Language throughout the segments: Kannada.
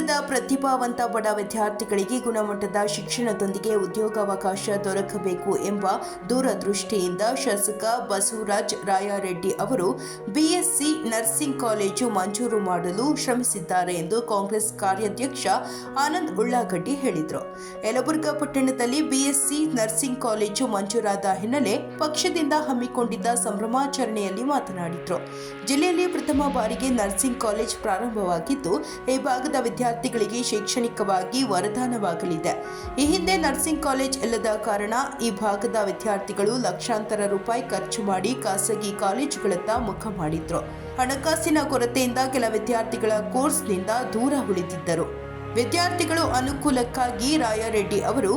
ನಗರದ ಪ್ರತಿಭಾವಂತ ಬಡ ವಿದ್ಯಾರ್ಥಿಗಳಿಗೆ ಗುಣಮಟ್ಟದ ಶಿಕ್ಷಣದೊಂದಿಗೆ ಉದ್ಯೋಗಾವಕಾಶ ದೊರಕಬೇಕು ಎಂಬ ದೂರದೃಷ್ಟಿಯಿಂದ ಶಾಸಕ ಬಸವರಾಜ ರಾಯರೆಡ್ಡಿ ಅವರು ಬಿಎಸ್ಸಿ ನರ್ಸಿಂಗ್ ಕಾಲೇಜು ಮಂಜೂರು ಮಾಡಲು ಶ್ರಮಿಸಿದ್ದಾರೆ ಎಂದು ಕಾಂಗ್ರೆಸ್ ಕಾರ್ಯಾಧ್ಯಕ್ಷ ಆನಂದ್ ಉಳ್ಳಾಗಡ್ಡಿ ಹೇಳಿದರು. ಯಲಬುರ್ಗಾ ಪಟ್ಟಣದಲ್ಲಿ ಬಿಎಸ್ಸಿ ನರ್ಸಿಂಗ್ ಕಾಲೇಜು ಮಂಜೂರಾದ ಹಿನ್ನೆಲೆ ಪಕ್ಷದಿಂದ ಹಮ್ಮಿಕೊಂಡಿದ್ದ ಸಂಭ್ರಮಾಚರಣೆಯಲ್ಲಿ ಮಾತನಾಡಿದರು. ಜಿಲ್ಲೆಯಲ್ಲಿ ಪ್ರಥಮ ಬಾರಿಗೆ ನರ್ಸಿಂಗ್ ಕಾಲೇಜ್ ಪ್ರಾರಂಭವಾಗಿದ್ದು ಈ ಭಾಗದ ವಿದ್ಯಾರ್ಥಿಗಳಿಗೆ ಶೈಕ್ಷಣಿಕವಾಗಿ ವರದಾನವಾಗಲಿದೆ. ಈ ಹಿಂದೆ ನರ್ಸಿಂಗ್ ಕಾಲೇಜ್ ಇಲ್ಲದ ಕಾರಣ ಈ ಭಾಗದ ವಿದ್ಯಾರ್ಥಿಗಳು ಲಕ್ಷಾಂತರ ರೂಪಾಯಿ ಖರ್ಚು ಮಾಡಿ ಖಾಸಗಿ ಕಾಲೇಜುಗಳತ್ತ ಮುಖ ಮಾಡಿದ್ರು. ಹಣಕಾಸಿನ ಕೊರತೆಯಿಂದ ಕೆಲ ವಿದ್ಯಾರ್ಥಿಗಳ ಕೋರ್ಸ್ನಿಂದ ದೂರ ಉಳಿದಿದ್ದರು. ವಿದ್ಯಾರ್ಥಿಗಳು ಅನುಕೂಲಕ್ಕಾಗಿ ರಾಯರೆಡ್ಡಿ ಅವರು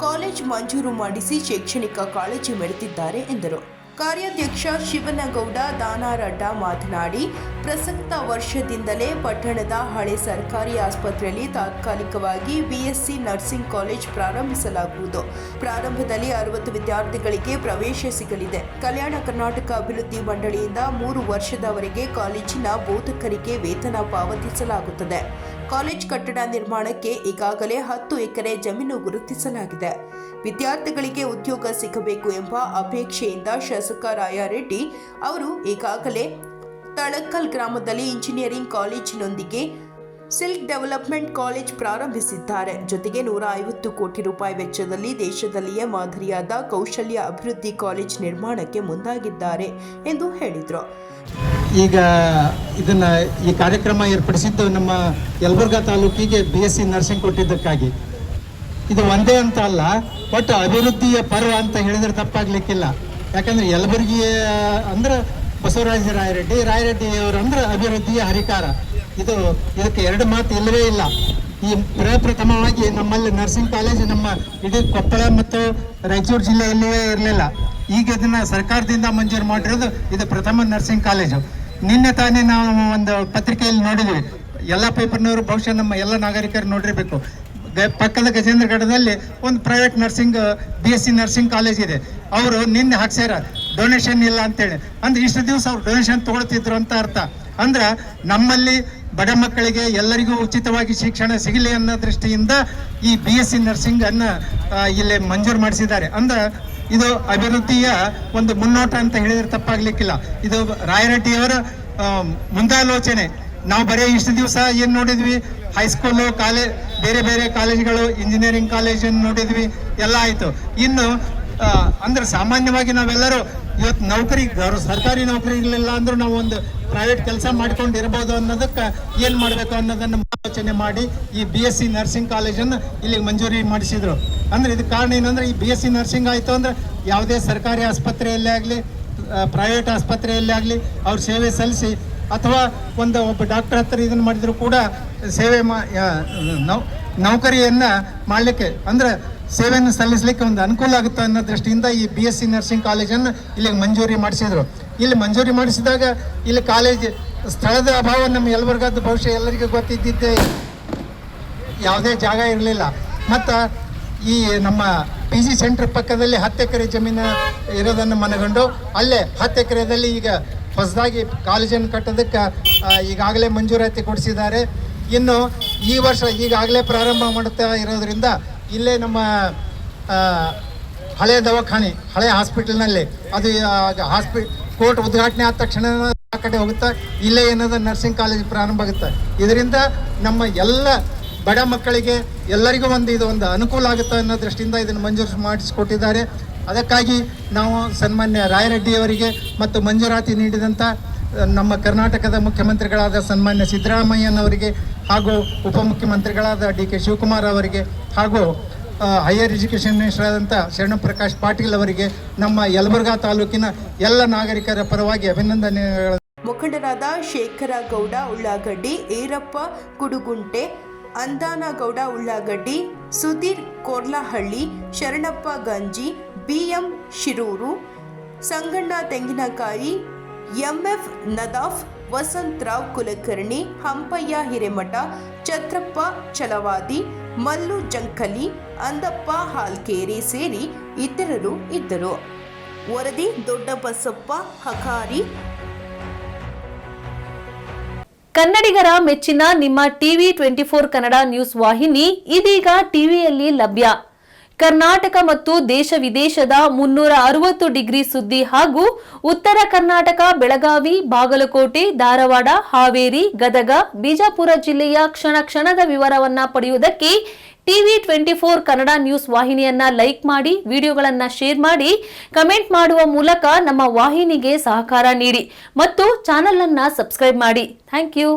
ಕಾಲೇಜ್ ಮಂಜೂರು ಮಾಡಿಸಿ ಶೈಕ್ಷಣಿಕ ಕಾಳಜಿ ಮೆರೆದಿದ್ದಾರೆ ಎಂದರು. ಕಾರ್ಯಾಧ್ಯಕ್ಷ ಶಿವನಗೌಡ ದಾನಾರಡ್ಡ ಮಾತನಾಡಿ, ಪ್ರಸಕ್ತ ವರ್ಷದಿಂದಲೇ ಪಟ್ಟಣದ ಹಳೆ ಸರ್ಕಾರಿ ಆಸ್ಪತ್ರೆಯಲ್ಲಿ ತಾತ್ಕಾಲಿಕವಾಗಿ ಬಿಎಸ್ಸಿ ನರ್ಸಿಂಗ್ ಕಾಲೇಜ್ ಪ್ರಾರಂಭಿಸಲಾಗುವುದು. ಪ್ರಾರಂಭದಲ್ಲಿ 60 ವಿದ್ಯಾರ್ಥಿಗಳಿಗೆ ಪ್ರವೇಶ ಸಿಗಲಿದೆ. ಕಲ್ಯಾಣ ಕರ್ನಾಟಕ ಅಭಿವೃದ್ಧಿ ಮಂಡಳಿಯಿಂದ 3 ವರ್ಷದವರೆಗೆ ಕಾಲೇಜಿನ ಬೋಧಕರಿಗೆ ವೇತನ ಪಾವತಿಸಲಾಗುತ್ತದೆ. ಕಾಲೇಜ್ ಕಟ್ಟಡ ನಿರ್ಮಾಣಕ್ಕೆ ಈಗಾಗಲೇ 10 ಎಕರೆ ಜಮೀನು ಗುರುತಿಸಲಾಗಿದೆ. ವಿದ್ಯಾರ್ಥಿಗಳಿಗೆ ಉದ್ಯೋಗ ಸಿಗಬೇಕು ಎಂಬ ಅಪೇಕ್ಷೆಯಿಂದ ಶಾಸಕ ರಾಯರೆಡ್ಡಿ ಅವರು ಈಗಾಗಲೇ ತಳಕಲ್ ಗ್ರಾಮದಲ್ಲಿ ಇಂಜಿನಿಯರಿಂಗ್ ಕಾಲೇಜಿನೊಂದಿಗೆ ಸಿಲ್ಕ್ ಡೆವಲಪ್ಮೆಂಟ್ ಕಾಲೇಜ್ ಪ್ರಾರಂಭಿಸಿದ್ದಾರೆ. ಜೊತೆಗೆ 150 ಕೋಟಿ ರೂಪಾಯಿ ವೆಚ್ಚದಲ್ಲಿ ದೇಶದಲ್ಲಿಯೇ ಮಾದರಿಯಾದ ಕೌಶಲ್ಯ ಅಭಿವೃದ್ಧಿ ಕಾಲೇಜ್ ನಿರ್ಮಾಣಕ್ಕೆ ಮುಂದಾಗಿದ್ದಾರೆ ಎಂದು ಹೇಳಿದರು. ಈಗ ಈ ಕಾರ್ಯಕ್ರಮ ಏರ್ಪಡಿಸಿದ್ದು ನಮ್ಮ ಯಲಬುರ್ಗಾ ತಾಲೂಕಿಗೆ ಬಿಎಸ್ಸಿ ನರ್ಸಿಂಗ್ ಕೊಟ್ಟಿದ್ದಕ್ಕಾಗಿ. ಇದು ಒಂದೇ ಅಂತ ಅಲ್ಲ, ಒಟ್ಟು ಅಭಿವೃದ್ಧಿಯ ಪರ್ವ ಅಂತ ಹೇಳಿದ್ರೆ ತಪ್ಪಾಗ್ಲಿಕ್ಕಿಲ್ಲ. ಯಾಕಂದ್ರೆ ಯಲಬುರ್ಗಿ ಅಂದ್ರೆ ಬಸವರಾಜ ರಾಯರೆಡ್ಡಿ ಅವರು ಅಂದ್ರೆ ಅಭಿವೃದ್ಧಿಯ ಹರಿಕಾರ. ಇದಕ್ಕೆ ಎರಡು ಮಾತು ಇಲ್ಲವೇ ಇಲ್ಲ. ಈ ಪ್ರಪ್ರಥಮವಾಗಿ ನಮ್ಮಲ್ಲಿ ನರ್ಸಿಂಗ್ ಕಾಲೇಜ್ ನಮ್ಮ ಇಡೀ ಕೊಪ್ಪಳ ಮತ್ತು ರಾಯಚೂರು ಜಿಲ್ಲೆಯಲ್ಲೇ ಇರಲಿಲ್ಲ. ಈಗ ಇದನ್ನ ಸರ್ಕಾರದಿಂದ ಮಂಜೂರು ಮಾಡಿರೋದು ಇದು ಪ್ರಥಮ ನರ್ಸಿಂಗ್ ಕಾಲೇಜು. ನಿನ್ನೆ ತಾನೇ ನಾವು ಒಂದು ಪತ್ರಿಕೆಯಲ್ಲಿ ನೋಡಿದ್ವಿ, ಎಲ್ಲ ಪೇಪರ್ನವರು ಬಹುಶಃ ನಮ್ಮ ಎಲ್ಲ ನಾಗರಿಕರು ನೋಡಿರ್ಬೇಕು. ಪಕ್ಕದ ಗಜೇಂದ್ರಗಢದಲ್ಲಿ ಒಂದು private nursing BSc nursing college ಇದೆ. ಅವರು ನಿನ್ನೆ ಹಾಕ್ಸ್ಯಾರ ಡೊನೇಷನ್ ಇಲ್ಲ ಅಂತೇಳಿ. ಅಂದ್ರೆ ಇಷ್ಟು ದಿವಸ ಅವ್ರು ಡೊನೇಷನ್ ತಗೊಳ್ತಿದ್ರು ಅಂತ ಅರ್ಥ. ಅಂದ್ರೆ ನಮ್ಮಲ್ಲಿ ಬಡ ಮಕ್ಕಳಿಗೆ ಎಲ್ಲರಿಗೂ ಉಚಿತವಾಗಿ ಶಿಕ್ಷಣ ಸಿಗಲಿ ಅನ್ನೋ ದೃಷ್ಟಿಯಿಂದ ಈ ಬಿಎಸ್ಸಿ ನರ್ಸಿಂಗ್ ಅನ್ನ ಇಲ್ಲಿ ಮಂಜೂರು ಮಾಡಿಸಿದ್ದಾರೆ. ಅಂದ್ರೆ ಇದು ಅಭಿವೃದ್ಧಿಯ ಒಂದು ಮುನ್ನೋಟ ಅಂತ ಹೇಳಿದ್ರೆ ತಪ್ಪಾಗ್ಲಿಕ್ಕಿಲ್ಲ. ಇದು ರಾಯರೆಡ್ಡಿಯವರ ಮುಂದಾಲೋಚನೆ. ನಾವು ಬರೀ ಇಷ್ಟು ದಿವಸ ಏನು ನೋಡಿದ್ವಿ, ಹೈಸ್ಕೂಲು ಬೇರೆ ಬೇರೆ ಕಾಲೇಜುಗಳು, ಇಂಜಿನಿಯರಿಂಗ್ ಕಾಲೇಜನ್ನು ನೋಡಿದ್ವಿ, ಎಲ್ಲ ಆಯಿತು. ಇನ್ನು ಅಂದ್ರೆ ಸಾಮಾನ್ಯವಾಗಿ ನಾವೆಲ್ಲರೂ ಇವತ್ತು ಸರ್ಕಾರಿ ನೌಕರಿ ಇರಲಿಲ್ಲ ಅಂದ್ರೂ ನಾವು ಒಂದು ಪ್ರೈವೇಟ್ ಕೆಲಸ ಮಾಡ್ಕೊಂಡು ಇರ್ಬೋದು ಅನ್ನೋದಕ್ಕೆ ಏನು ಮಾಡಬೇಕು ಅನ್ನೋದನ್ನು ಆಲೋಚನೆ ಮಾಡಿ ಈ ಬಿಎಸ್ಸಿ ನರ್ಸಿಂಗ್ ಕಾಲೇಜನ್ನು ಇಲ್ಲಿ ಮಂಜೂರಿ ಮಾಡಿಸಿದ್ರು. ಅಂದ್ರೆ ಇದಕ್ಕೆ ಕಾರಣ ಏನಂದ್ರೆ, ಈ ಬಿಎಸ್ಸಿ ನರ್ಸಿಂಗ್ ಆಯಿತು ಅಂದ್ರೆ ಯಾವುದೇ ಸರ್ಕಾರಿ ಆಸ್ಪತ್ರೆಯಲ್ಲೇ ಆಗಲಿ ಪ್ರೈವೇಟ್ ಆಸ್ಪತ್ರೆಯಲ್ಲೇ ಆಗಲಿ ಅವ್ರ ಸೇವೆ ಸಲ್ಲಿಸಿ, ಅಥವಾ ಒಬ್ಬ ಡಾಕ್ಟರ್ ಹತ್ರ ಇದನ್ನು ಮಾಡಿದ್ರು ಕೂಡ ಸೇವೆ ನೌಕರಿಯನ್ನು ಮಾಡಲಿಕ್ಕೆ ಅಂದ್ರೆ ಸೇವೆಯನ್ನು ಸಲ್ಲಿಸಲಿಕ್ಕೆ ಒಂದು ಅನುಕೂಲ ಆಗುತ್ತೆ ಅನ್ನೋ ದೃಷ್ಟಿಯಿಂದ ಈ ಬಿಎಸ್ಸಿ ನರ್ಸಿಂಗ್ ಕಾಲೇಜನ್ನು ಇಲ್ಲಿ ಮಂಜೂರಿ ಮಾಡಿಸಿದ್ರು. ಇಲ್ಲಿ ಮಂಜೂರಿ ಮಾಡಿಸಿದಾಗ ಇಲ್ಲಿ ಕಾಲೇಜ್ ಸ್ಥಳದ ಅಭಾವ ನಮ್ಮ ಯಲಬುರ್ಗಾದ ಬಹುಶಃ ಎಲ್ಲರಿಗೂ ಗೊತ್ತಿದ್ದಿದ್ದೆ, ಯಾವುದೇ ಜಾಗ ಇರಲಿಲ್ಲ. ಮತ್ತು ಈ ನಮ್ಮ PG ಸೆಂಟರ್ ಪಕ್ಕದಲ್ಲಿ 10 ಎಕರೆ ಜಮೀನು ಇರೋದನ್ನು ಮನಗಂಡು ಅಲ್ಲೇ 10 ಎಕರೆದಲ್ಲಿ ಈಗ ಹೊಸದಾಗಿ ಕಾಲೇಜನ್ನು ಕಟ್ಟೋದಕ್ಕೆ ಈಗಾಗಲೇ ಮಂಜೂರಾತಿ ಕೊಡಿಸಿದ್ದಾರೆ. ಇನ್ನು ಈ ವರ್ಷ ಈಗಾಗಲೇ ಪ್ರಾರಂಭ ಮಾಡುತ್ತಾ ಇರೋದ್ರಿಂದ ಇಲ್ಲೇ ನಮ್ಮ ಹಳೆಯ ದವಾಖಾನೆ, ಹಳೆಯ ಹಾಸ್ಪಿಟಲ್ನಲ್ಲಿ ಅದು ಕೋರ್ಟ್ ಉದ್ಘಾಟನೆ ಆದ ತಕ್ಷಣ ಆ ಕಡೆ ಹೋಗುತ್ತೆ, ಇಲ್ಲೇ ಏನದ ನರ್ಸಿಂಗ್ ಕಾಲೇಜ್ ಪ್ರಾರಂಭ ಆಗುತ್ತೆ. ಇದರಿಂದ ನಮ್ಮ ಎಲ್ಲ ಬಡ ಮಕ್ಕಳಿಗೆ ಎಲ್ಲರಿಗೂ ಇದು ಒಂದು ಅನುಕೂಲ ಆಗುತ್ತೆ ಅನ್ನೋ ದೃಷ್ಟಿಯಿಂದ ಇದನ್ನು ಮಂಜೂರು ಮಾಡಿಸಿಕೊಟ್ಟಿದ್ದಾರೆ. ಅದಕ್ಕಾಗಿ ನಾವು ಸನ್ಮಾನ್ಯ ರಾಯರೆಡ್ಡಿಯವರಿಗೆ ಮತ್ತು ಮಂಜೂರಾತಿ ನೀಡಿದಂಥ ನಮ್ಮ ಕರ್ನಾಟಕದ ಮುಖ್ಯಮಂತ್ರಿಗಳಾದ ಸನ್ಮಾನ್ಯ ಸಿದ್ದರಾಮಯ್ಯನವರಿಗೆ ಹಾಗೂ ಉಪಮುಖ್ಯಮಂತ್ರಿಗಳಾದ DK ಶಿವಕುಮಾರ್ ಅವರಿಗೆ ಹಾಗೂ ಹೈಯರ್ ಎಜುಕೇಷನ್ ಮಿನಿಸ್ಟರ್ ಆದಂಥ ಶರಣಪ್ರಕಾಶ್ ಪಾಟೀಲ್ ಅವರಿಗೆ ನಮ್ಮ ಯಲಬುರ್ಗಾ ತಾಲೂಕಿನ ಎಲ್ಲ ನಾಗರಿಕರ ಪರವಾಗಿ ಅಭಿನಂದನೆಗಳು. ಮುಖಂಡರಾದ ಶೇಖರಗೌಡ ಉಳ್ಳಾಗಡ್ಡಿ, ಈರಪ್ಪ ಕುಡುಗುಂಟೆ, ಅಂದಾನಗೌಡ ಉಳ್ಳಾಗಡ್ಡಿ, ಸುಧೀರ್ ಕೋರ್ಲಹಳ್ಳಿ, ಶರಣಪ್ಪ ಗಂಜಿ, BM ಶಿರೂರು, ಸಂಗಣ್ಣ ತೆಂಗಿನಕಾಯಿ, MF ನದಾಫ್, ವಸಂತರಾವ್ ಕುಲಕರ್ಣಿ, ಹಂಪಯ್ಯ ಹಿರೇಮಠ, ಛತ್ರಪ್ಪ ಚಲವಾದಿ, ಮಲ್ಲು ಜಂಕಲಿ, ಅಂದಪ್ಪ ಹಾಲ್ಕೇರಿ ಸೇರಿ ಇತರರು ಇದ್ದರು. ವರದಿ ದೊಡ್ಡಬಸಪ್ಪ ಹಕಾರಿ. ಕನ್ನಡಿಗರ ಮೆಚ್ಚಿನ ನಿಮ್ಮ ಟಿವಿ 24 ಕನ್ನಡ ನ್ಯೂಸ್ ವಾಹಿನಿ ಇದೀಗ ಟಿವಿಯಲ್ಲಿ ಲಭ್ಯ. ಕರ್ನಾಟಕ ಮತ್ತು ದೇಶ ವಿದೇಶದ 360 ಡಿಗ್ರಿ ಸುದ್ದಿ ಹಾಗೂ ಉತ್ತರ ಕರ್ನಾಟಕ, ಬೆಳಗಾವಿ, ಬಾಗಲಕೋಟೆ, ಧಾರವಾಡ, ಹಾವೇರಿ, ಗದಗ, ಬಿಜಾಪುರ ಜಿಲ್ಲೆಯ ಕ್ಷಣ ಕ್ಷಣದ ವಿವರವನ್ನ ಪಡೆಯುವುದಕ್ಕೆ ಟಿವಿ 24 ಕನ್ನಡ ನ್ಯೂಸ್ ವಾಹಿನಿಯನ್ನ ಲೈಕ್ ಮಾಡಿ, ವಿಡಿಯೋಗಳನ್ನ ಶೇರ್ ಮಾಡಿ, ಕಮೆಂಟ್ ಮಾಡುವ ಮೂಲಕ ನಮ್ಮ ವಾಹಿನಿಗೆ ಸಹಕಾರ ನೀಡಿ ಮತ್ತು ಚಾನೆಲ್ ಅನ್ನ ಸಬ್ಸ್ಕ್ರೈಬ್ ಮಾಡಿ. Thank you.